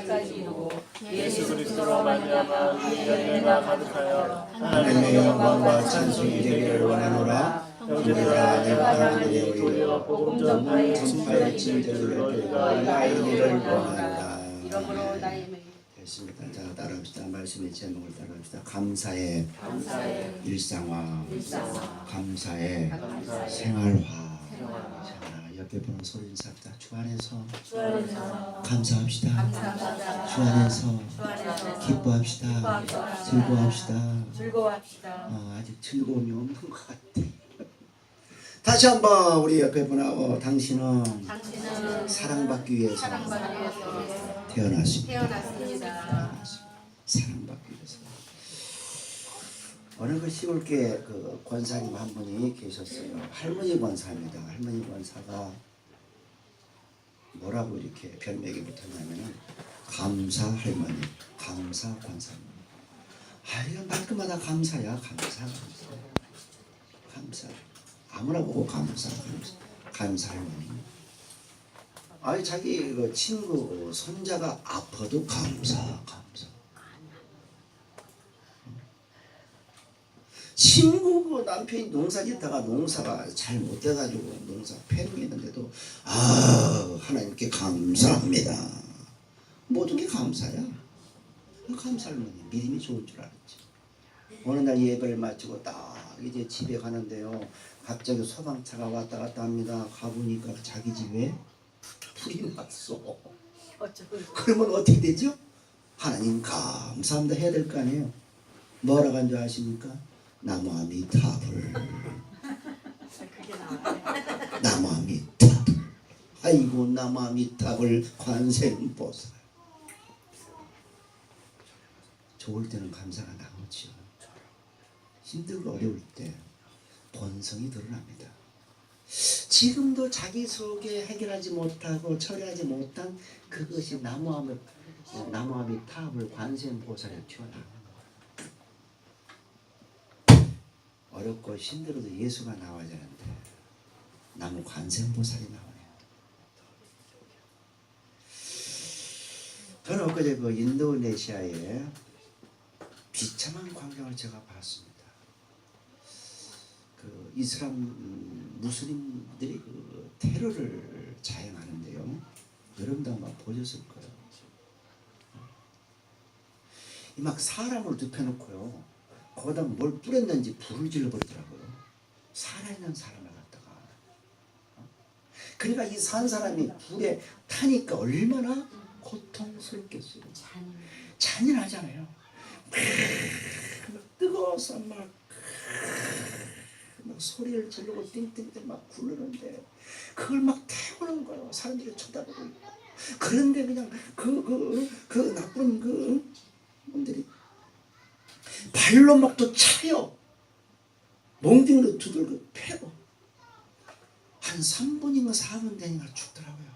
날까지 이루고 예수 그리스도로 말미암아 우리 열매가 가득하여 하나님의 영광과 찬송이 되기를 원하노라. 형제들아 내가 너희에게 도리어 복음 전파에 짐질 너희가 알기를 원하노라. 이러므로 나의 명 됐습니다. 자, 따라합시다. 말씀의 제목을 따라합시다. 감사의 일상화, 감사의 생활화. 자, 옆에 보는 소리 인사합시다. 주 안에서 감사합시다. 주 안에서 기뻐합시다. 즐거워합시다. 아직 즐거움이 없는 것 같아. 다시 한번 우리 옆에 분하고 당신은 사랑받기 위해서 태어났습니다. 사랑받기 위해서. 어느 그 시골교회 그 권사님 한 분이 계셨어요. 할머니 권사입니다. 할머니 권사가 뭐라고 이렇게 별명이 붙었냐면은 감사 할머니, 감사 권사님. 이건 말끝마다 감사야, 감사. 아무나 보고 감사 할머니. 자기 그 친구 손자가 아파도 감사. 친구 그 남편이 농사 짓다가 농사가 잘 못돼가지고 농사 패롱했는데도 하나님께 감사합니다. 모든 게 감사야. 감사 할머니 믿음이 좋을 줄 알았지. 어느 날 예배를 마치고 딱 이제 집에 가는데요. 갑자기 소방차가 왔다 갔다 합니다. 가보니까 자기 집에 불이 났어. 그러면 어떻게 되죠? 하나님 감사합니다 해야 될 거 아니에요. 뭐라고 한 줄 아십니까? 나무아미타불. 나무아미타불. 아이고 나무아미타불 관세음보살. 좋을 때는 감사가 나오죠. 힘들고 어려울 때 본성이 드러납니다. 지금도 자기 속에 해결하지 못하고 처리하지 못한 그것이 나무아미타불 관세음보살에 튀어나오는 거예요. 어렵고 힘들어도 예수가 나와야 되는데 나무 관세음보살이 나오네요. 저는 엊그제 그 인도네시아에 비참한 광경을 제가 봤습니다. 그 이슬람 무슬림들이 그 테러를 자행하는데요. 여러분도 아마 보셨을 거예요. 막 사람을 눕혀놓고요. 거기다 뭘 뿌렸는지 불을 질러버리더라고요. 살아있는 사람을 갖다가. 그러니까 이 산 사람이 불에 타니까 얼마나 고통스럽겠어요. 잔인하잖아요. 막 뜨거워서 막 소리를 지르고 띵띵띵 막 굴르는데 그걸 막 태우는 거예요. 사람들이 쳐다보고 있고. 그런데 그냥 그 나쁜 그 분들이 발로 막 또 차요. 몽둥이로 두들고 패고 한 3분인가 4분 되니까 죽더라고요.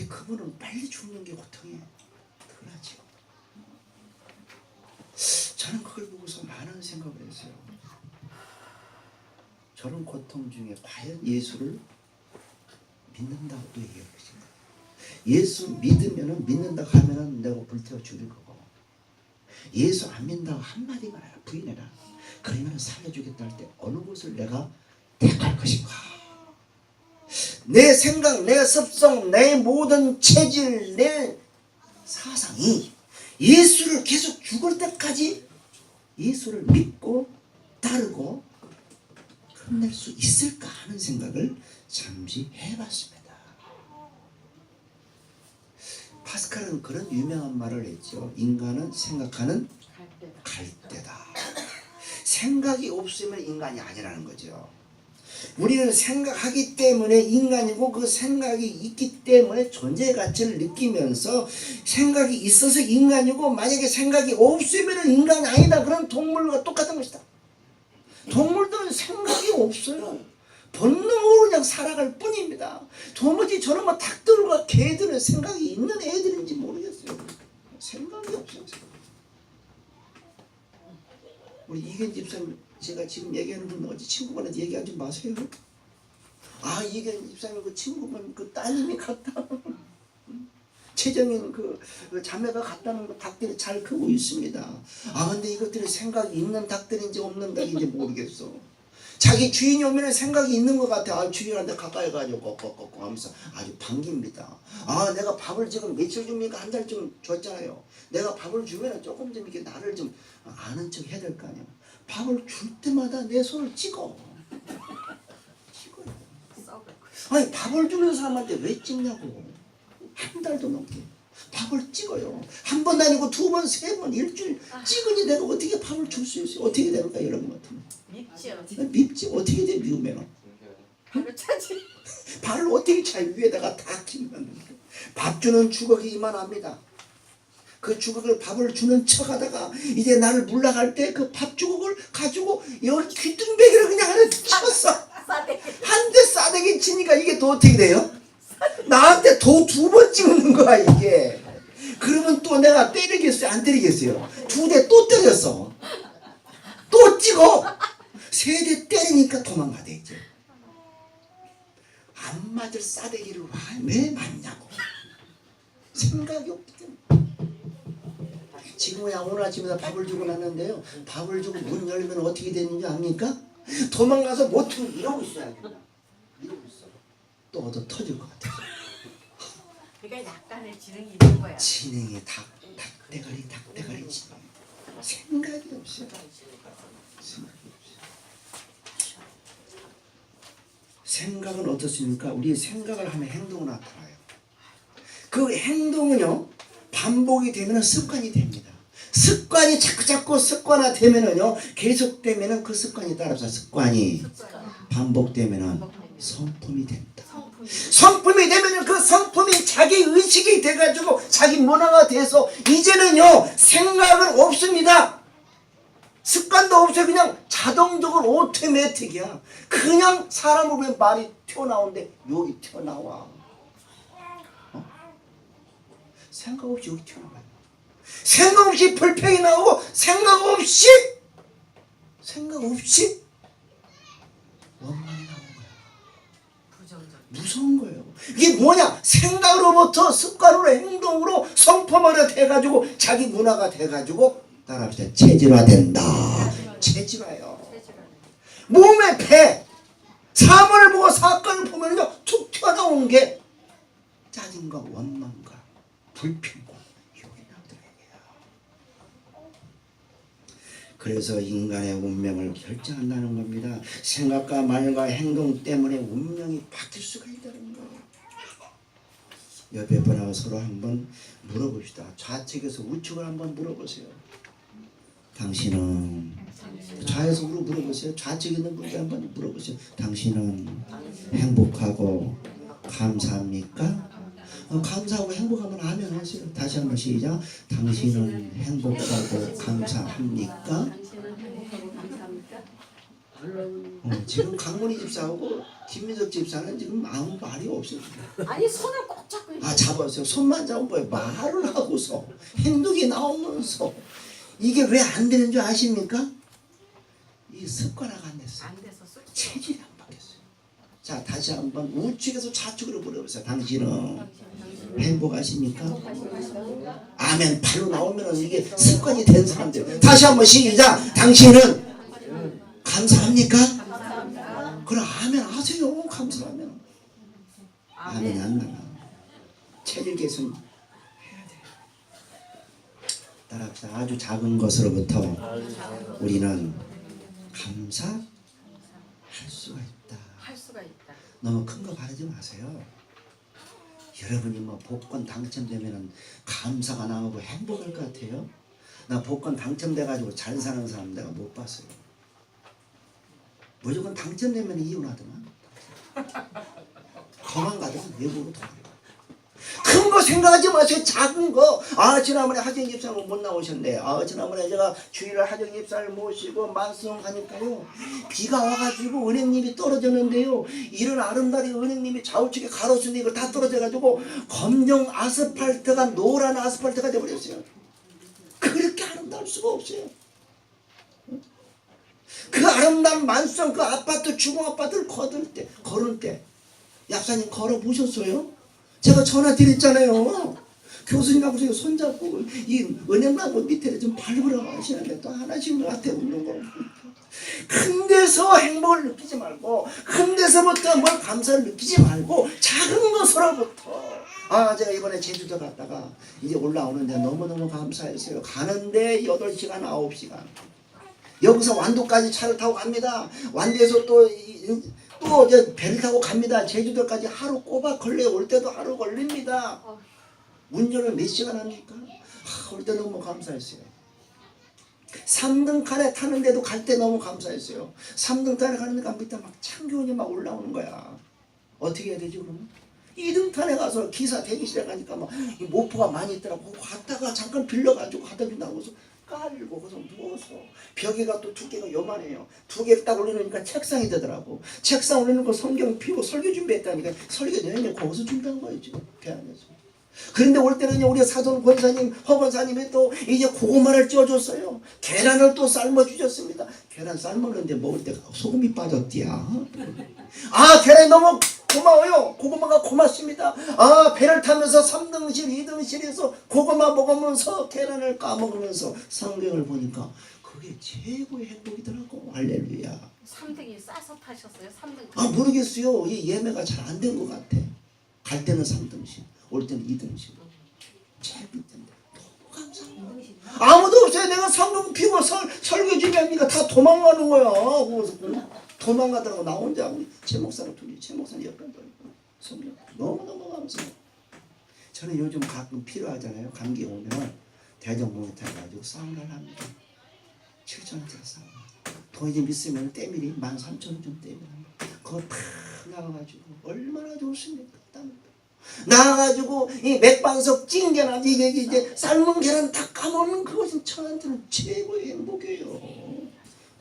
그분은 빨리 죽는 게 고통이 덜하죠. 저는 그걸 보고서 많은 생각을 했어요. 저런 고통 중에 과연 예수를 믿는다고 또 얘기할 것인가? 예수 믿으면은 믿는다고 하면은 내가 불태워 죽일 거고, 예수 안 믿는다고 한마디만 해라, 부인해라. 그러면 살려주겠다 할 때 어느 곳을 내가 택할 것인가? 내 생각, 내 습성, 내 모든 체질, 내 사상이 예수를 계속 죽을 때까지 예수를 믿고 따르고 끝낼 수 있을까 하는 생각을 잠시 해봤습니다. 파스칼은 그런 유명한 말을 했죠. 인간은 생각하는 갈대다. 생각이 없으면 인간이 아니라는 거죠. 우리는 생각하기 때문에 인간이고 그 생각이 있기 때문에 존재 가치를 느끼면서 생각이 있어서 인간이고, 만약에 생각이 없으면 인간이 아니다. 그런 동물과 똑같은 것이다. 동물들은 생각이 없어요. 본능으로 그냥 살아갈 뿐입니다. 도무지 저런 닭들과 개들은 생각이 있는 애들인지 모르겠어요. 생각이 없어요. 우리 이견 집사님, 제가 지금 얘기하는 분 어디 친구분한테 얘기하지 마세요. 이견 집사님 그 친구분 그 따님이 갔다. 최정인 그 자매가 갔다는 그 닭들이 잘 크고 있습니다. 아 근데 이것들이 생각이 있는 닭들인지 없는 닭인지 모르겠어. 자기 주인이 오면 생각이 있는 것 같아. 아 주인한테 가까이 가지고 꺽꺽꺽 하면서 아주 반깁니다. 아 내가 밥을 지금 며칠 줍니까? 한 달쯤 줬잖아요. 내가 밥을 주면 조금 좀 이렇게 나를 좀 아는 척 해야 될 거 아니야. 밥을 줄 때마다 내 손을 찍어요. 아니 밥을 주는 사람한테 왜 찍냐고. 한 달도 넘게 밥을 찍어요. 한 번 아니고 두 번, 세 번, 일주일 찍으니 내가 어떻게 밥을 줄 수 있어요? 어떻게 될까 여러분 같으면? 밉지요. 밉지. 어떻게 돼 미우면? 바로 차지. 발을 어떻게 차 위에다가 다 끼면 밥 주는 주걱이 이만합니다. 그 주걱을 밥을 주는 척하다가 이제 나를 물러갈 때 그 밥 주걱을 가지고 여기 귀뚱배기를 그냥 하나 쳤어. 한 대 싸대기 치니까 이게 또 어떻게 돼요? 나한테 도 두 번 찍는 거야 이게. 그러면 또 내가 때리겠어요? 안 때리겠어요? 두 대 또 때렸어. 또 찍어. 세 대 때리니까 도망가 되죠. 안 맞을 싸대기를 왜 맞냐고. 생각이 없기 때문에. 지금이야 오늘 아침에 밥을 주고 났는데요. 밥을 주고 문 열면 어떻게 되는지 압니까? 도망가서 모퉁 이러고 있어야 된다. 이러고 있어. 또 얻어 터질 것 같아. 그러니까 약간의 지능이 있는 거야. 진행이 닭대가리 진행. 생각이 없어요. 생각이 없어요. 생각은 어떻습니까? 우리 생각을 하면 행동은 나타나요. 그 행동은요 반복이 되면 습관이 됩니다. 습관이 자꾸 습관화되면은요 계속되면은 그 습관이 따라서 습관이 반복되면은 성품이 된다. 성품이 되면은 그 성품이 자기 의식이 돼가지고 자기 문화가 돼서 이제는요 생각은 없습니다. 습관도 없어요. 그냥 자동적으로 오토매틱이야. 그냥 사람을 보면 말이 튀어나오는데 여기 튀어나와. 생각 없이 여기 튀어나와요. 생각 없이 불평이 나오고 생각 없이 원망이 나오는 거야. 부정적. 무서운 거예요. 이게 뭐냐? 생각으로부터 습관으로 행동으로 성품화가 돼가지고 자기 문화가 돼가지고 따라합시다. 체질화된다. 체질화요. 몸의 배 사물을 보고 사건을 보면요 툭 튀어나온 게 짜증과 원망과 불평과 여기 나오더라고요. 그래서 인간의 운명을 결정한다는 겁니다. 생각과 말과 행동 때문에 운명이 바뀔 수가 있다는 거예요. 옆에 분하고 서로 한번 물어봅시다. 좌측에서 우측을 한번 물어보세요. 당신은 좌에서 물어보세요. 좌측에 있는 분들 한번 물어보세요. 당신은 행복하고 감사합니까? 감사하고 행복하면 아멘 하세요. 다시 한번 시작. 당신은 행복하고 감사합니까? 지금 강문희 집사하고 김민석 집사는 지금 아무 말이 없어요. 아니 손을 꼭 잡고. 잡았어요. 손만 잡으면 말을 하고서 행동이 나오면서 이게 왜 안 되는 줄 아십니까? 이 습관화가 안 됐어요. 안 돼서 쑥. 체질이 안 바뀌었어요. 자 다시 한번 우측에서 좌측으로 물어보세요. 당신은 행복하십니까? 아멘. 바로 나오면 이게 습관이 된 사람들. 다시 한번 시작. 당신은 감사합니까? 그럼 아멘 하세요. 감사하면. 아멘 안 나가. 체질 개선 해야 돼. 따라합시다. 아주 작은 것으로부터 우리는 감사할 수가 있다. 할 수가 있다. 너무 큰 거 바라지 마세요. 여러분이 뭐 복권 당첨되면은 감사가 나오고 행복할 것 같아요? 나 복권 당첨돼가지고 잘 사는 사람 내가 못 봤어요. 무조건 당첨되면 이혼하더만. 도망가더만 외국으로 도망가. 큰 거 생각하지 마세요. 작은 거. 아 지난번에 하정 집사님 못 나오셨네. 아 지난번에 제가 주일날 하정 집사를 모시고 만수동 가니까요 비가 와가지고 은행잎이 떨어졌는데요 이런 아름다리 은행잎이 좌우측에 가로수는 이거 다 떨어져가지고 검정 아스팔트가 노란 아스팔트가 돼버렸어요. 그렇게 아름다울 수가 없어요. 그 아름다운 만수동 그 아파트 주공 아파트를 걸을 때 약사님 걸어 보셨어요? 제가 전화 드렸잖아요. 교수님하고 손잡고 이 은행나무 밑에 좀 밟으라고 하시는데 또 하나씩 나한테 웃는 거. 큰 데서 행복을 느끼지 말고 큰 데서부터 뭘 감사를 느끼지 말고 작은 것으로부터. 제가 이번에 제주도 갔다가 이제 올라오는데 너무너무 감사했어요. 가는데 8시간 9시간 여기서 완도까지 차를 타고 갑니다. 완도에서 또 배를 타고 갑니다. 제주도까지 하루 꼬박 걸려요. 올 때도 하루 걸립니다. 운전을 몇 시간 합니까? 올 때 너무 감사했어요. 3등 칸에 타는데도 갈 때 너무 감사했어요. 3등 칸에 가는데 밑에 막 창교원이 막 올라오는 거야. 어떻게 해야 되지 그러면? 2등 칸에 가서 기사 대기실에 가니까 막 모포가 많이 있더라고. 갔다가 잠깐 빌려가지고 갖다 준다고 해서 깔고 거기서 누워서 벽에가 또 두께가 요만해요. 2개 딱 올리니까 책상이 되더라고. 책상 올리는 거 성경 피고 설교 준비했다니까 설교 내내 거기서 준다는 거예요 지금 배 안에서. 그런데 올 때는 우리 사돈 권사님, 허 권사님이 또 이제 고구마를 쪄줬어요. 계란을 또 삶아주셨습니다. 계란 삶았는데 먹을 때 소금이 빠졌디야. 계란이 너무 고마워요. 고구마가 고맙습니다. 배를 타면서 3등실, 2등실에서 고구마 먹으면서 계란을 까먹으면서 성경을 보니까 그게 최고의 행복이더라고. 할렐루야. 3등이 싸서 타셨어요? 3등. 모르겠어요. 이 예매가 잘 안 된 것 같아. 갈 때는 3등실, 올 때는 2등실. 제일 밑인데 너무 감사합니다. 아무도 없어요. 내가 성경 피고 설교 준비하니까 다 도망가는 거야. 도망가더라고. 나 혼자 우리 최 목사랑 둘이 최 목사님 옆에 성경 너무너무 감사해요. 저는 요즘 가끔 필요하잖아요. 감기 오면 대전공에 타가지고 사우나를 합니다. 7,000원짜리 사우나. 더 이제 믿으면 때밀이 13,000원 좀 때밀어. 그거 다 나와가지고 얼마나 좋습니까? 나와가지고 이 맥반석 찐 계란 이제 삶은 계란 다 까먹는 그것은 저한테는 최고의 행복이에요.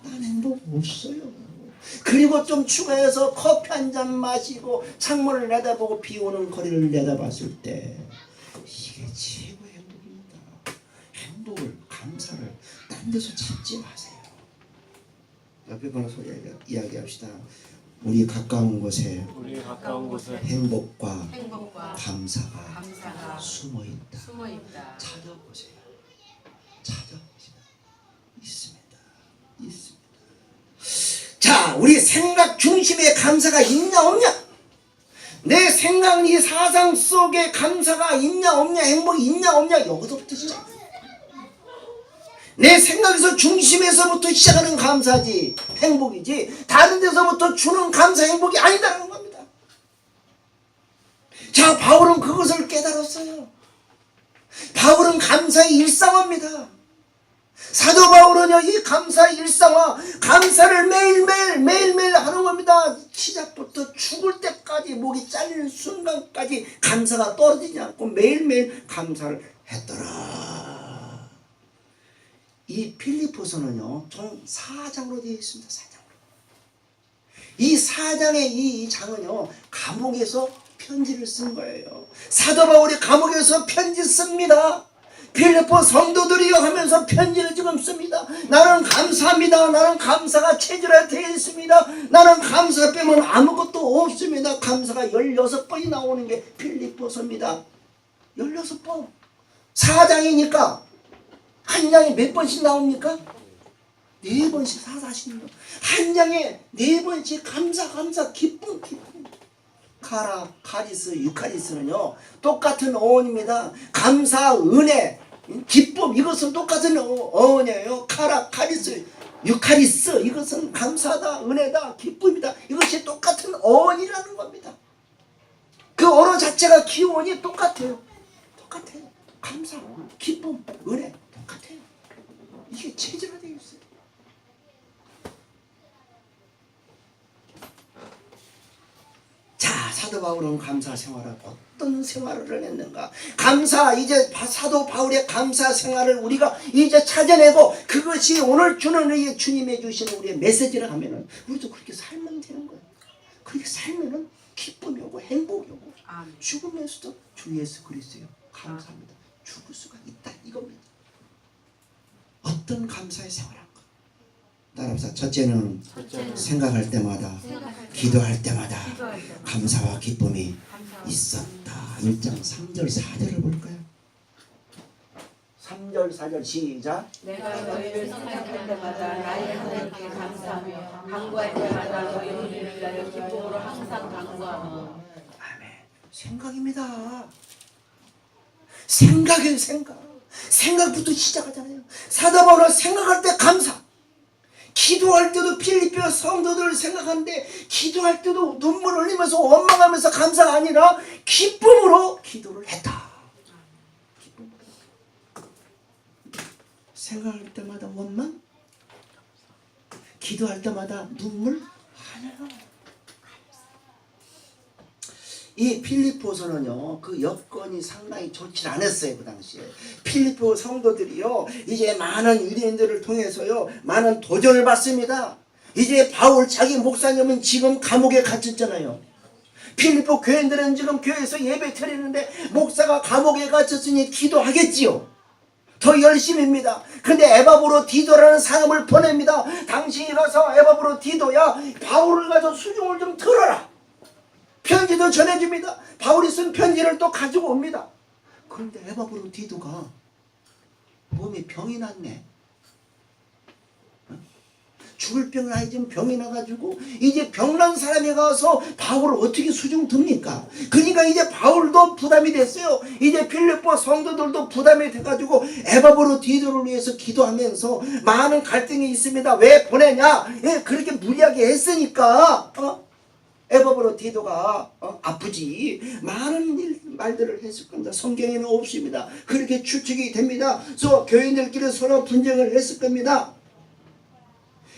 난 행복 없어요. 그리고 좀 추가해서 커피 한 잔 마시고 창문을 내다보고 비 오는 거리를 내다봤을 때 이게 최고의 행복입니다. 행복을 감사를 딴 데서 찾지 마세요. 옆에 가서 이야기합시다. 우리 가까운 곳에 행복과 감사가 숨어있다. 찾아보세요. 있습니다. 자, 우리 생각 중심에 감사가 있냐 없냐? 내 생각, 이 사상 속에 감사가 있냐 없냐, 행복이 있냐 없냐, 여기서부터 시작. 내 생각에서 중심에서부터 시작하는 감사지 행복이지 다른 데서부터 주는 감사 행복이 아니다라는 겁니다. 자, 바울은 그것을 깨달았어요. 바울은 감사의 일상화입니다. 사도 바울은요, 이 감사의 일상화, 감사를 매일매일 하는 겁니다. 시작부터 죽을 때까지, 목이 잘리는 순간까지 감사가 떨어지지 않고 매일매일 감사를 했더라. 이 필리포서는요, 총 4장으로 되어 있습니다. 4장으로. 이 4장의 이 장은요, 감옥에서 편지를 쓴 거예요. 사도 바울이 감옥에서 편지 씁니다. 필리포 성도들이여 하면서 편지를 지금 씁니다. 나는 감사합니다. 나는 감사가 체질화 되어 있습니다. 나는 감사 빼면 아무것도 없습니다. 감사가 16번이 나오는 게 필리포서입니다. 16번. 4장이니까 한 장에 몇 번씩 나옵니까? 4번씩 40년. 한 장에 4번씩 감사, 기쁨. 카라, 카리스, 유카리스는요, 똑같은 어원입니다. 감사, 은혜, 기쁨, 이것은 똑같은 어원이에요. 카라, 카리스, 유카리스, 이것은 감사다, 은혜다, 기쁨이다. 이것이 똑같은 어원이라는 겁니다. 그 언어 자체가 기원이 똑같아요. 감사, 기쁨, 은혜, 똑같아요. 이게 체질화되어 있어요. 자, 사도 바울은 감사 생활을 어떤 생활을 했는가? 이제 사도 바울의 감사 생활을 우리가 이제 찾아내고 그것이 오늘 주는 우리 주님의 주시는 우리의 메시지를 하면은 우리도 그렇게 살면 되는 거예요. 그렇게 살면은 기쁨이 오고 행복이 오고 죽으면서도 주 예수 그리스도요 감사합니다. 죽을 수가 있다 이겁니다. 어떤 감사의 생활한가? 따라합시다. 첫째는 생각할 때마다 기도할 때마다 감사와 기쁨이 있었다. 1장 3절 4절을 볼까요? 3절 4절 시작. 내가 너희를 생각할 때마다 나의 하나님께 감사하며 간구할 때마다 너희 이름을 위하여 기쁨으로 항상 간구하며. 아멘. 생각입니다. 생각이에요. 생각부터 시작하잖아요. 사도 바울은 생각할 때 감사. 기도할 때도 필리핀 성도들을 생각하는데 기도할 때도 눈물 흘리면서 원망하면서 감사가 아니라 기쁨으로 기도를 했다. 기쁨으로. 생각할 때마다 원망, 기도할 때마다 눈물 하나요. 이 필리포서는요, 그 여건이 상당히 좋지 않았어요. 그 당시에 필리포 성도들이요, 이제 많은 유대인들을 통해서요 많은 도전을 받습니다. 이제 바울 자기 목사님은 지금 감옥에 갇혔잖아요. 필리포 교인들은 지금 교회에서 예배 드리는데 목사가 감옥에 갇혔으니 기도하겠지요. 더 열심입니다. 근데 에바브로 디도라는 사람을 보냅니다. 당신이 가서 에바브로 디도야, 바울을 가서 수종을 좀 들어라. 편지도 전해줍니다. 바울이 쓴 편지를 또 가지고 옵니다. 그런데 에바브로 디도가 몸에 병이 났네. 죽을 병은 아니지만 병이 나가지고 이제 병난 사람이 가서 바울을 어떻게 수중 듭니까? 그러니까 이제 바울도 부담이 됐어요. 이제 필리포 성도들도 부담이 돼가지고 에바브로 디도를 위해서 기도하면서 많은 갈등이 있습니다. 왜 보내냐? 그렇게 무리하게 했으니까 에바브로 디도가 아프지 많은 말들을 했을 겁니다. 성경에는 없습니다. 그렇게 추측이 됩니다. 그래서 교인들끼리 서로 분쟁을 했을 겁니다.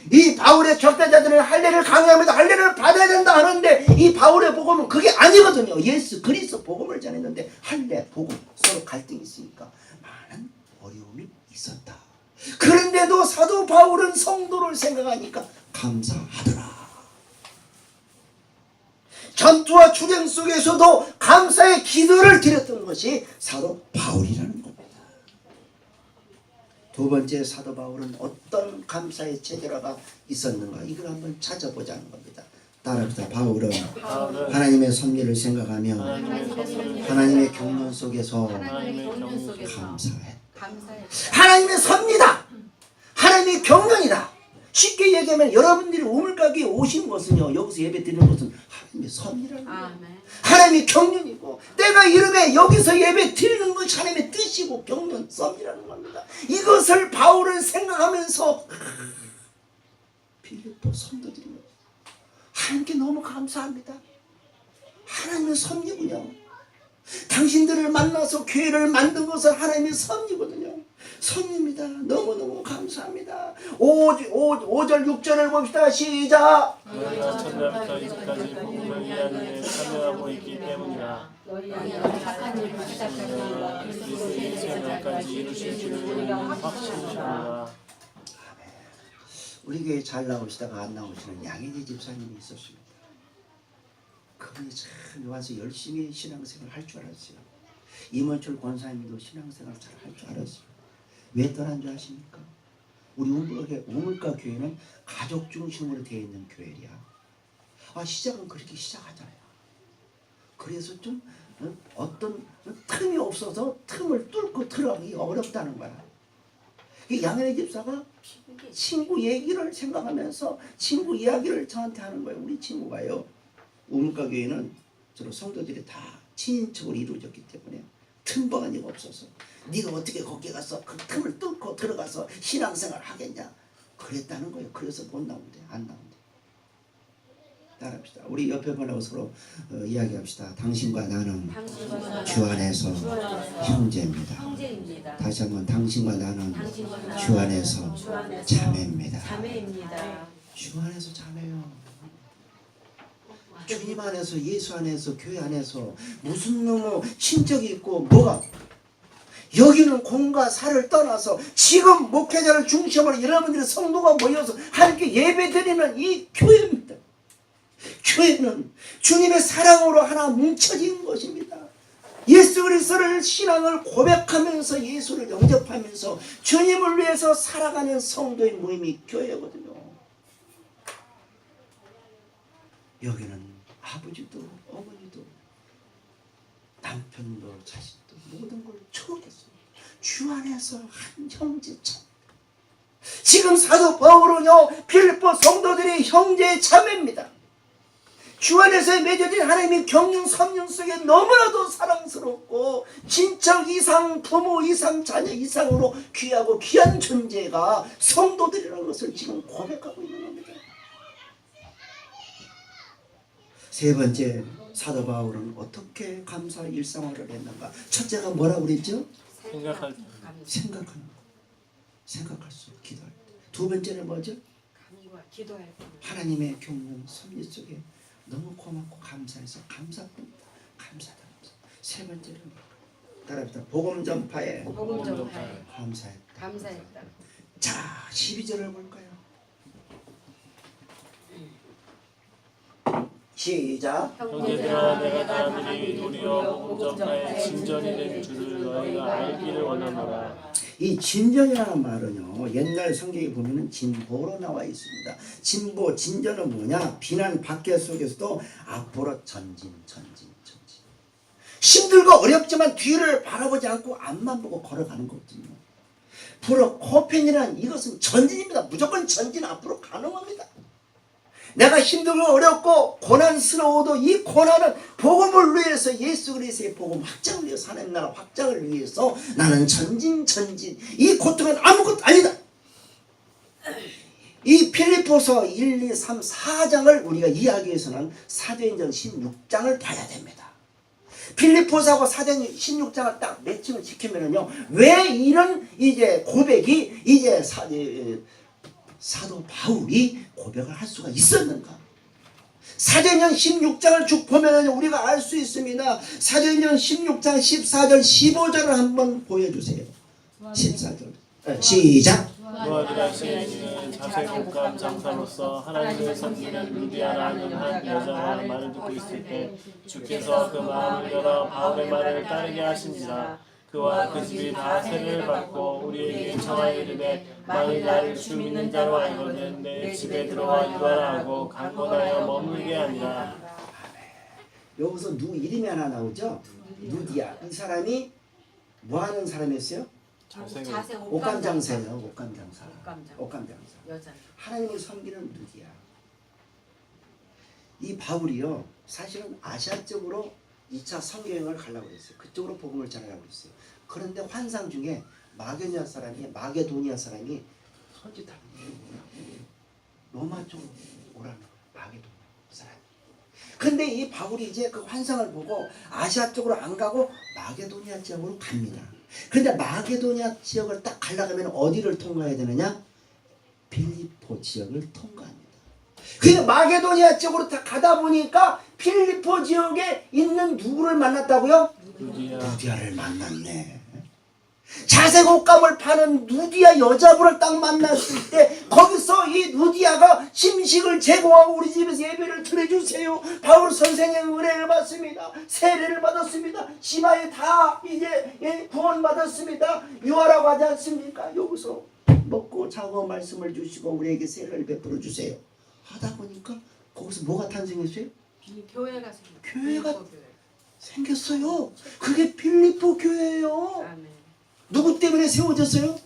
이 바울의 적대자들은 할례를 강요합니다. 할례를 받아야 된다 하는데 이 바울의 복음은 그게 아니거든요. 예수 그리스도 복음을 전했는데 할례, 복음 서로 갈등이 있으니까 많은 어려움이 있었다. 그런데도 사도 바울은 성도를 생각하니까 감사하더라. 전투와 투쟁 속에서도 감사의 기도를 드렸던 것이 사도 바울이라는 겁니다. 두 번째, 사도 바울은 어떤 감사의 체제가 있었는가, 이걸 한번 찾아보자는 겁니다. 따라합시다. 바울은 하나님의 섭리를 생각하며 하나님의 경륜 속에서 감사해. 하나님의 섭리다. 하나님의 경륜이다. 쉽게 얘기하면 여러분들이 우물가게에 오신 것은요, 여기서 예배 드리는 것은 하나님의 섭리라는 거예요. 하나님의 경륜이고, 내가 이름에 여기서 예배 드리는 것이 하나님의 뜻이고 경륜, 섭리라는 겁니다. 이것을 바울은 생각하면서 필리포 성도들이 하나님께 너무 감사합니다. 하나님의 섭리군요. 당신들을 만나서 교회를 만든 것은 하나님의 섭리거든요. 섭리입니다. 너무너무 감사합니다. 5절 6절을 봅시다. 시작. 너희가 첫날부터 이제까지 복음을 위한 일에 참여하고 있기 때문이라. 너희가 착한 일을 시작하여 그리스도의 생명까지 이루실 줄을 우리가 확신하노라. 우리 교회 잘 나오시다가 안 나오시는 양현희 집사님이 있었습니다. 그분이 참 와서 열심히 신앙생활 할 줄 알았어요. 임원철 권사님도 신앙생활 잘 할 줄 알았어요. 왜 떠난 줄 아십니까? 우리 우물가 교회는 가족 중심으로 되어 있는 교회야. 시작은 그렇게 시작하잖아요. 그래서 좀 어떤 틈이 없어서 틈을 뚫고 들어가기 어렵다는 거야. 양현희 집사가 친구 얘기를 생각하면서 친구 이야기를 저한테 하는 거예요. 우리 친구가요, 우물가 교회는 주로 성도들이 다 친인척으로 이루어졌기 때문에 틈바가니가 없어서 네가 어떻게 거기 가서 그 틈을 뚫고 들어가서 신앙생활 하겠냐 그랬다는 거예요. 그래서 못 나온대. 안 나온대. 따라합시다. 우리 옆에 분하고 서로 이야기합시다. 당신과 나는 주 안에서 형제입니다. 다시 한번, 당신과 나는 주 안에서 자매입니다. 주 안에서 자매요. 주님 안에서, 예수 안에서, 교회 안에서 무슨 놈의 친척이 있고 뭐가, 여기는 공과 사를 떠나서 지금 목회자를 중심으로 여러분들의 성도가 모여서 하나님께 예배드리는 이 교회입니다. 교회는 주님의 사랑으로 하나 뭉쳐진 것입니다. 예수 그리스도를 신앙을 고백하면서 예수를 영접하면서 주님을 위해서 살아가는 성도의 모임이 교회거든요. 여기는 아버지도 어머니도 남편도 자식도 모든 걸 초록했어요. 주 안에서 한 형제참. 지금 사도 바울은요 빌립보 성도들이 형제 자매입니다. 주 안에서 맺어진 하나님의 경륜 섬유 속에 너무나도 사랑스럽고 친척 이상 부모 이상 자녀 이상으로 귀하고 귀한 존재가 성도들이라는 것을 지금 고백하고 있는 겁니다. 세 번째, 사도 바울은 어떻게 감사 일상화를 했는가? 첫째가 뭐라고 그랬죠? 생각할 때. 생각하는 거. 생각할수록 기도할 때. 두 번째는 뭐죠? 기도할 때. 하나님의 경륜 섭리 속에 너무 고맙고 감사해서 감사뿐이다. 감사다. 세 번째는 따라합시다. 복음 전파에 복음 전파에 감사했다. 감사했다. 자, 12절을 볼까요? 시작. 형제들아 내가 너희들이 도리어 복음 전파에 진전이 된 줄을 너희가 알기를 원하노라. 이 진전이라는 말은요 옛날 성경에 보면은 진보로 나와 있습니다. 진보, 진전은 뭐냐? 비난 박해 속에서도 앞으로 전진. 힘들고 어렵지만 뒤를 바라보지 않고 앞만 보고 걸어가는 거거든요. 프로코펜이란 이것은 전진입니다. 무조건 전진 앞으로 가는 겁니다. 내가 힘들고 어렵고 고난스러워도 이 고난은 복음을 위해서 예수 그리스도의 복음 확장을 위해서 하나님 나라 확장을 위해서 나는 전진 이 고통은 아무것도 아니다. 이 필리포서 1, 2, 3, 4장을 우리가 이해하기 위해서는 사도행전 16장을 봐야 됩니다. 필리포서하고 사도행전 16장을 딱 매칭을 시키면은요 왜 이런 이제 고백이 이제 사도 바울이 고백을 할 수가 있었는가? 사도행전 16장을 쭉 보면 우리가 알 수 있습니다. 사도행전 16장 14절 15절을 한번 보여주세요. 14절 시작. 누아디라 시인은 자색옥감 장사로서 하나님을 섬기는 루디아라는 한 여자가 말을 듣고 있을 때 주께서 그 마음을 열어 바울의 말을 따르게 하신지라. 그와 그 집이 다 세례를 받고 우리에게 청하여 이르되 만일 나를 주 믿는 자로 알거든 내 집에 들어와 유하라 하고 강권하여 머물게 하니라. 여기서 누구 이름이 하나 나오죠? 누디아. 이 사람이 뭐하는 사람이었어요? 옷감장사예요. 옷감장사. 여자. 하나님을 섬기는 누디아. 이 바울이요 사실은 아시아 쪽으로 2차 선교여행을 가려고 그랬어요. 그쪽으로 복음을 전하려고 그랬어요. 그런데 환상 중에 마게도니아 사람이 손짓하는 거예요. 로마 쪽으로 오라는 거예요. 마게도니아 사람이. 근데 이 바울이 이제 그 환상을 보고 아시아 쪽으로 안 가고 마게도니아 지역으로 갑니다. 그런데 마게도니아 지역을 딱 가려면 어디를 통과해야 되느냐? 필리포 지역을 통과합니다. 그래서 마게도니아 쪽으로 다 가다 보니까 필리포 지역에 있는 누구를 만났다고요? 누디아를 만났네. 자색 옷감을 파는 누디아 여자분을 딱 만났을 때 거기서 이 누디아가 심식을 제공하고 우리 집에서 예배를 드려주세요. 바울 선생의 은혜를 받습니다. 세례를 받았습니다. 심하에 다 이제 구원받았습니다. 유하라고 하지 않습니까? 여기서 먹고 자고 말씀을 주시고 우리에게 세례를 베풀어 주세요. 하다 보니까 거기서 뭐가 탄생했어요? 교회가 생겼어요. 그게 필리포 교회예요. 아멘. 누구 때문에 세워졌어요?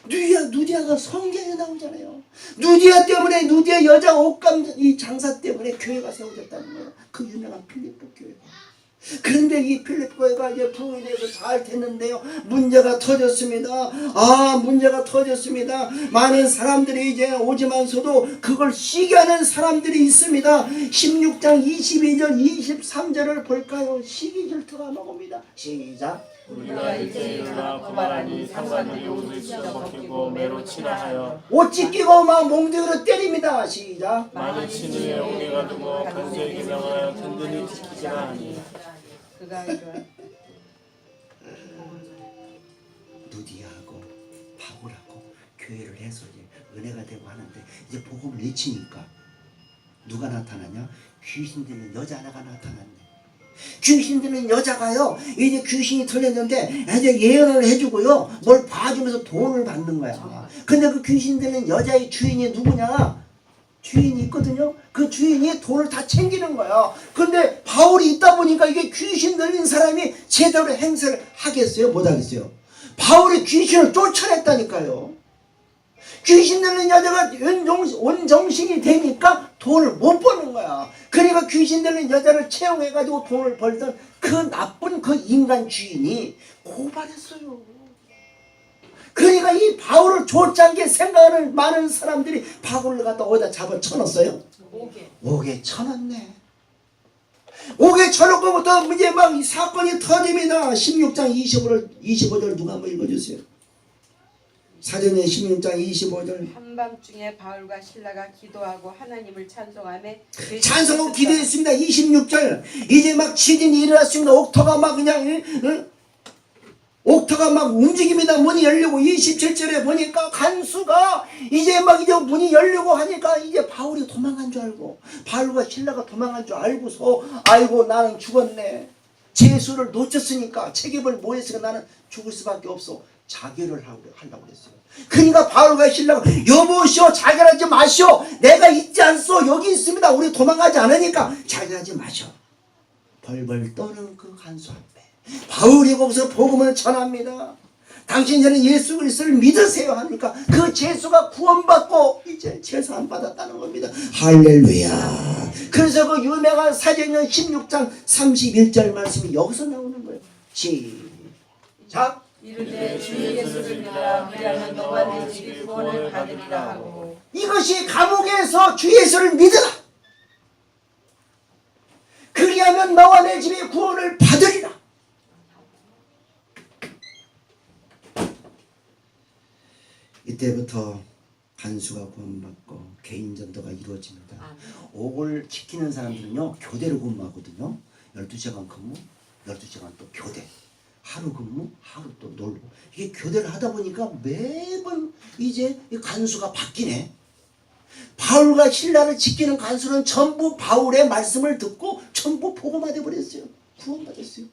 누디아가 성경에 나오잖아요. 누디아 때문에 누디아 여자 옷감 이 장사 때문에 교회가 세워졌다는 거예요. 그 유명한 필리포 교회가. 그런데 이 필리포 교회가 이제 부흥이 돼서 잘 됐는데요. 문제가 터졌습니다. 문제가 터졌습니다. 많은 사람들이 이제 오지만서도 그걸 시기하는 사람들이 있습니다. 16장 22절 23절을 볼까요? 시기 질투가 나옵니다. 시작. 우리가 일제히 일어나 구발하니 상관들이 옷을 찢어벗기고 매로 치라 하여 옷 찢기고 막 몽둥이로 때립니다. 시작. 많은 친위에 오게가 두고 간수에게 명하여 든든히 지키지라 하니. 누디아하고 바울하고 교회를 해서 이제 은혜가 되고 하는데 이제 복음을 외치니까 누가 나타나냐? 귀신 들린 여자 하나가 나타났네. 귀신 들린 여자가요 이제 귀신이 들렸는데 이제 예언을 해주고요 뭘 봐주면서 돈을 받는 거야. 근데 그 귀신 들린 여자의 주인이 누구냐? 주인이 있거든요. 그 주인이 돈을 다 챙기는 거야. 근데 바울이 있다 보니까 이게 귀신 들린 사람이 제대로 행세를 하겠어요? 못 하겠어요? 바울이 귀신을 쫓아냈다니까요. 귀신 들린 여자가 온정신이 되니까 돈을 못 버는 거야. 그러니까 귀신 들린 여자를 채용해가지고 돈을 벌던 그 나쁜 그 인간 주인이 고발했어요. 그러니까 이 바울을 쫓아게 생각하는 많은 사람들이 바울을 갖다 어디다 잡아 쳐놨어요? 옥에 쳐놨네. 옥에 쳐놓고부터 이제 막 이 사건이 터집니다. 16장 25절 누가 한번 읽어주세요. 사전에 16장 25절. 한밤중에 바울과 실라가 기도하고 하나님을 찬송하며 찬송하고 기도했습니다. 26절. 이제 막 지진이 일어났습니다. 옥토가 막 그냥 옥토가 막 움직입니다. 문이 열리고 27절에 보니까 간수가 이제 문이 열리고 하니까 이제 바울이 도망간 줄 알고 바울과 실라가 도망간 줄 알고서 아이고 나는 죽었네. 제수를 놓쳤으니까 책임을 모였으니까 나는 죽을 수밖에 없어. 자결을 하려고 그랬어요. 그러니까 바울과 실라가 여보시오 자결하지 마시오. 내가 있지 않소. 여기 있습니다. 우리 도망가지 않으니까 자결하지 마시오. 벌벌 떠는 그 간수 앞에 바울이 거기서 복음을 전합니다. 당신들은 예수 그리스도를 믿으세요 하니까 그 제수가 구원받고 이제 제사 안 받았다는 겁니다. 할렐루야. 그래서 그 유명한 사도행전 16장 31절 말씀이 여기서 나오는 거예요. 시작. 이르되 주 예수를 믿으라 그리하면 너와 네 집이 구원을 받으리라 하고. 이것이 감옥에서 주 예수를 믿으라. 그리하면 너와 내 집이 구원을 받으리라. 이때부터 간수가 구원받고 개인 전도가 이루어집니다. 옥을 지키는 사람들은요 교대로 근무하거든요. 12시간 근무, 12시간 또 교대. 하루 근무, 하루 또 놀고. 이게 교대를 하다 보니까 매번 이제 이 간수가 바뀌네. 바울과 실라를 지키는 간수는 전부 바울의 말씀을 듣고 전부 복음화돼 버렸어요. 구원받았어요.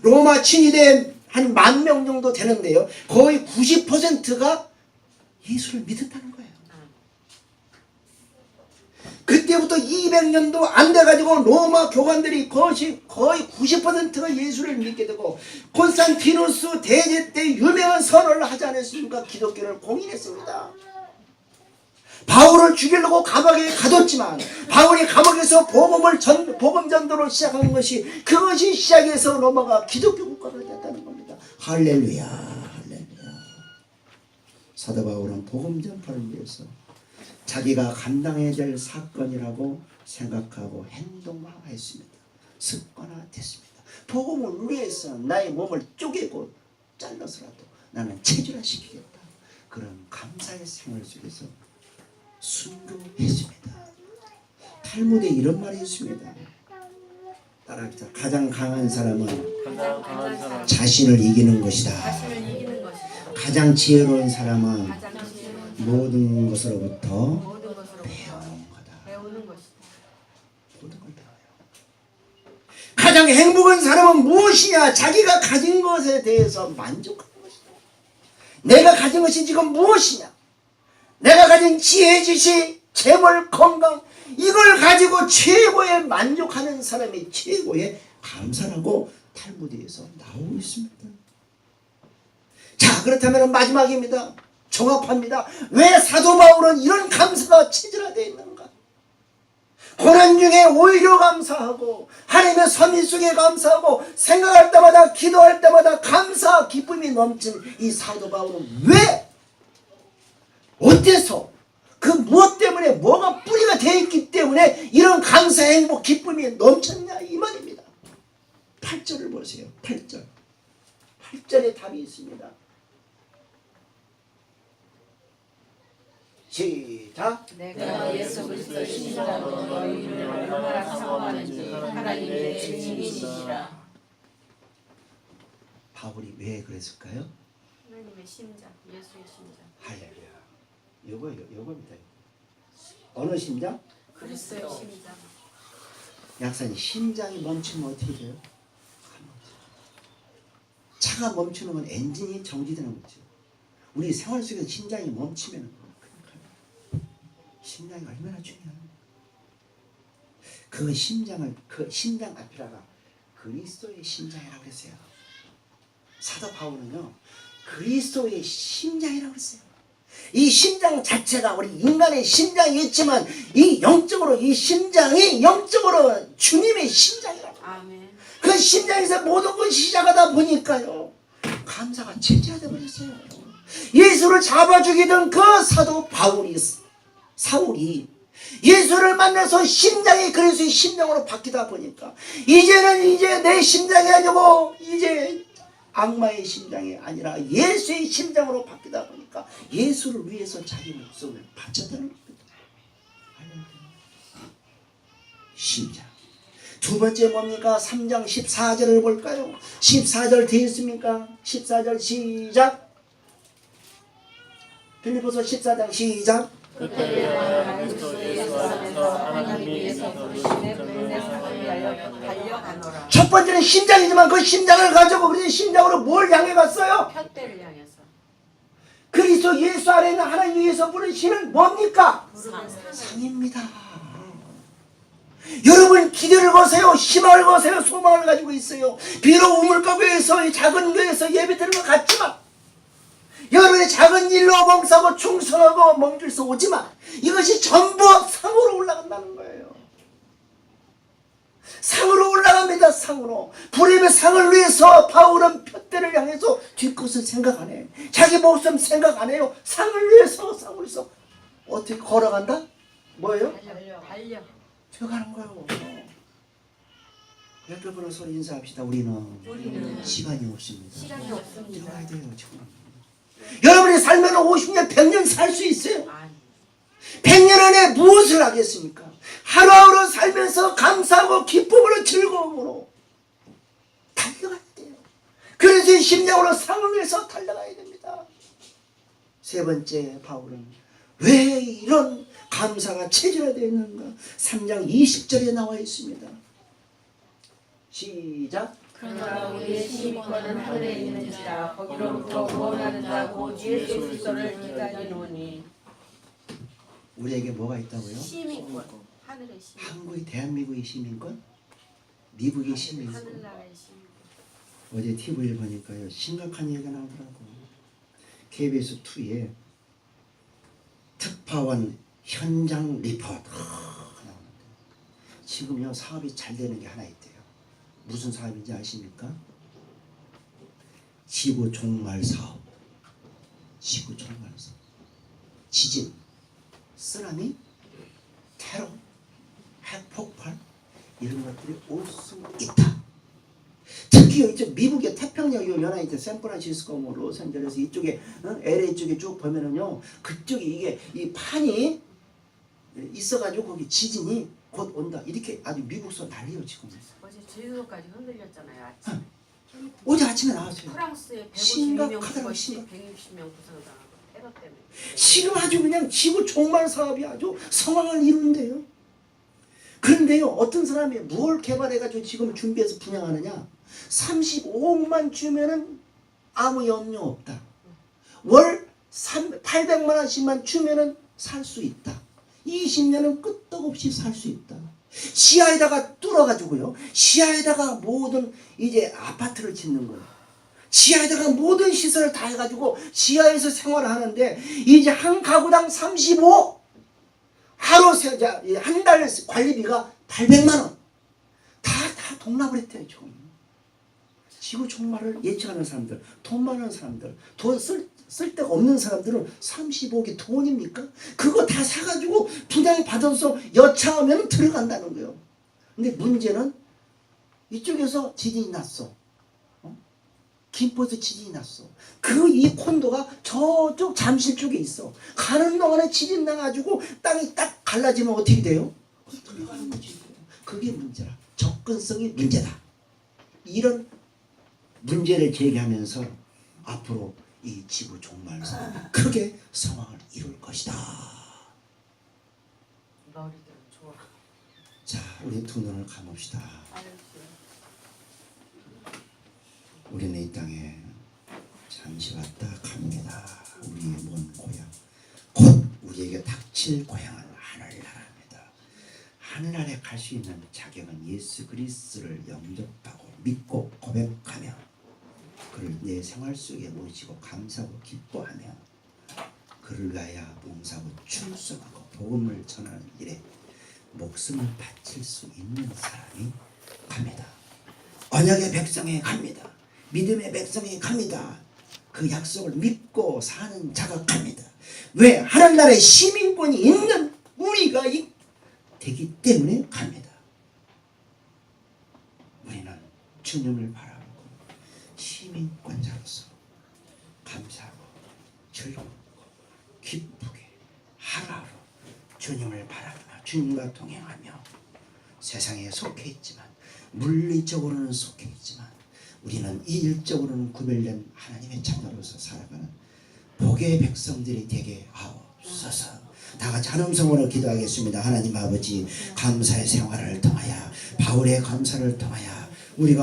로마 친위대 한 10,000명 정도 되는데요. 거의 90%가 예수를 믿었다는 거예요. 그때부터 200년도 안 돼가지고 로마 교관들이 거의 90%가 예수를 믿게 되고 콘스탄티누스 대제 때 유명한 선언을 하지 않았습니까? 기독교를 공인했습니다. 바울을 죽이려고 감옥에 가뒀지만 바울이 감옥에서 복음 전도를 시작한 것이 그것이 시작해서 로마가 기독교 국가가 됐다는 겁니다. 할렐루야, 할렐루야. 사도 바울은 복음 전파를 위해서 자기가 감당해야 될 사건이라고 생각하고 행동화했습니다. 습관화됐습니다. 복음을 위해서 나의 몸을 쪼개고 잘라서라도 나는 체질화시키겠다. 그런 감사의 생활 속에서 순교했습니다. 탈무드에 이런 말이 있습니다. 따라합시다. 가장 강한 사람은 자신을 이기는 것이다. 가장 지혜로운 사람은 모든 것으로부터 배우는 거다. 모든 걸 배워요. 가장 행복한 사람은 무엇이냐? 자기가 가진 것에 대해서 만족하는 것이다. 내가 가진 것이 지금 무엇이냐? 내가 가진 지혜, 지식, 재물, 건강 이걸 가지고 최고의 만족하는 사람이 최고의 감사라고 탈무드에서 나오고 있습니다. 자, 그렇다면 마지막입니다. 종합합니다. 왜 사도 바울은 이런 감사가 체질화되어 있는가? 고난 중에 오히려 감사하고 하나님의 섭리 속에 감사하고 생각할 때마다 기도할 때마다 감사 기쁨이 넘친 이 사도 바울은 왜 어때서 그 무엇 때문에 뭐가 뿌리가 되어 있기 때문에 이런 감사 행복 기쁨이 넘쳤냐 이 말입니다. 8절을 보세요. 8절. 8절에 답이 있습니다. 시작. 내가 예수 그리스도의 신자로 너희를 얼마나 사모하는지 하나님의 증인이시라. 바울이 왜 그랬을까요? 하나님의 심장, 예수의 심장. 할렐루야. 요겁니다. 어느 심장? 그리스도의 심장. 약사님, 심장이 멈추면 어떻게 돼요? 차가 멈추는 건 엔진이 정지되는 거죠. 우리 생활 속에서 심장이 멈추면 심장이 얼마나 중요해요. 그 심장 앞이라가 그리스도의 심장이라고 그랬어요. 사도 바울은요 그리스도의 심장이라고 그랬어요. 이 심장 자체가 우리 인간의 심장이 있지만 이 영적으로 이 심장이 영적으로 주님의 심장이라고. 아멘. 그 심장에서 모든 것이 시작하다 보니까요 감사가 체질화되어 버렸어요. 예수를 잡아 죽이던 그 사도 사울이 예수를 만나서 심장이 그리스도의 심장으로 바뀌다 보니까 이제는 내 심장이 아니고 이제 악마의 심장이 아니라 예수의 심장으로 바뀌다 보니까 예수를 위해서 자기 목숨을 바쳤다는 겁니다. 심장. 두 번째 뭡니까? 3장 14절을 볼까요? 14절 되어 있습니까? 14절 시작. 빌립보서 14장 시작. 그때 그리스도 예수 안에서 하나님이 달려가노라. 첫 번째는 심장이지만 그 심장을 가지고 그 심장으로 뭘 향해 갔어요? 푯대를 향해서. 그리스도 예수 안에 있는 하나님 위해서 부르시는 뭡니까? 상입니다. 여러분 기대를 거세요. 희망을 거세요. 소망을 가지고 있어요. 비록 우물가교에서 작은 교회에서 예배 드리는 것 같지만 여러분의 작은 일로 봉사하고 충성하고 멍들서 오지만 이것이 전부 상으로 올라간다는 거예요. 상으로 올라갑니다. 상으로. 불임의 상을 위해서 바울은 푯대를 향해서 뒷것을 생각 안 해. 자기 목숨 생각 안 해요. 상을 위해서 어떻게 걸어간다? 뭐예요? 달려. 들어가는 거예요. 여러분 서로 인사합시다. 우리는 시간이 없습니다. 시간이 없습니다. 들어가야 돼요. 지금. 여러분이 살면 50년, 100년 살 수 있어요. 100년 안에 무엇을 하겠습니까? 하루하루 살면서 감사하고 기쁨으로 즐거움으로 달려가야 돼요. 그래서 이 심령으로 상을 위해서 달려가야 됩니다. 세 번째 바울은 왜 이런 감사가 체질화되어 있는가? 3장 20절에 나와 있습니다. 시작. 그러나 우리의 시민권은 하늘에 있는지라 거기로부터 구원하는 자고 예수 그리스도를 기다리노니. 우리에게 뭐가 있다고요? 시민권. 하늘의 시민. 한국이 대한민국의 시민권? 미국의 시민권? 하늘나라의 시민. 어제 TV를 보니까요 심각한 얘기가 나오더라고. KBS 2에 특파원 현장 리포트 나오는데 지금요 사업이 잘 되는 게 하나 있대요. 무슨 사업인지 아십니까? 지구 종말 사업. 지구 종말 사업. 지진, 쓰나미, 테러, 핵폭발 이런 것들이 올 수 있다. 특히 이쪽 미국의 태평양 연안에 있는 샌프란시스코, 로스앤젤레스 이쪽에 LA 쪽에 쭉 보면은요 그쪽이 이게 이 판이 있어가지고 거기 지진이 곧 온다 이렇게 아주 미국서 난리요 지금. 어제 제주도까지 흔들렸잖아요. 아침에. 어제 아침에 나왔어요. 프랑스에 152명 심각하다고, 죽었지 심각. 160명 부상당하고 테러 때문에. 지금 아주 그냥 지구 종말 사업이 아주 성황을 이루는데요. 그런데요 어떤 사람이 뭘 개발해가지고 지금 준비해서 분양하느냐? 35억만 주면은 아무 염려 없다. 월 800만 원씩만 주면은 살 수 있다. 20년은 끄떡없이 살 수 있다. 지하에다가 뚫어가지고요. 지하에다가 모든 이제 아파트를 짓는 거예요. 지하에다가 모든 시설을 다 해가지고 지하에서 생활을 하는데 이제 한 가구당 35억. 하루 한 달 관리비가 800만 원. 다 동납을 했대요. 지구 종말을 예측하는 사람들, 돈 많은 사람들, 돈 쓸 데가 없는 사람들은 35억이 돈입니까? 그거 다 사가지고 분양 받아서 여차하면 들어간다는 거예요. 근데 문제는 이쪽에서 지진이 났어. 김포에서 지진이 났어. 이 콘도가 저쪽 잠실 쪽에 있어. 가는 동안에 지진 나가지고 땅이 딱 갈라지면 어떻게 돼요? 들어가는 거지. 그게 문제라. 접근성이 문제다. 이런 문제를 제기하면서 앞으로 이 지구 종말에서 크게 성황을 이룰 것이다. 머리들 좋아. 자, 우리 두 눈을 감읍시다. 우리는 이 땅에 잠시 왔다 갑니다. 우리의 먼 고향, 곧 우리에게 닥칠 고향을 하늘나라에 갈 수 있는 자격은 예수 그리스도를 영접하고 믿고 고백하며 그를 내 생활 속에 모시고 감사하고 기뻐하며 그를 위하여 봉사하고 충성하고 복음을 전하는 일에 목숨을 바칠 수 있는 사람이 갑니다. 언약의 백성이 갑니다. 믿음의 백성이 갑니다. 그 약속을 믿고 사는 자가 갑니다. 왜? 하늘나라의 시민권이 있는 우리가 되기 때문에 갑니다. 우리는 주님을 바라보고 시민권자로서 감사하고 즐겁고 기쁘게 하루하루 주님을 바라보며 주님과 동행하며 세상에 속해 있지만 물리적으로는 속해 있지만 우리는 일적으로는 구별된 하나님의 자녀로서 살아가는 복의 백성들이 되게 하옵소서. 다 같이 한 음성으로 기도하겠습니다. 하나님 아버지, 감사의 생활을 통하여 바울의 감사를 통하여 우리가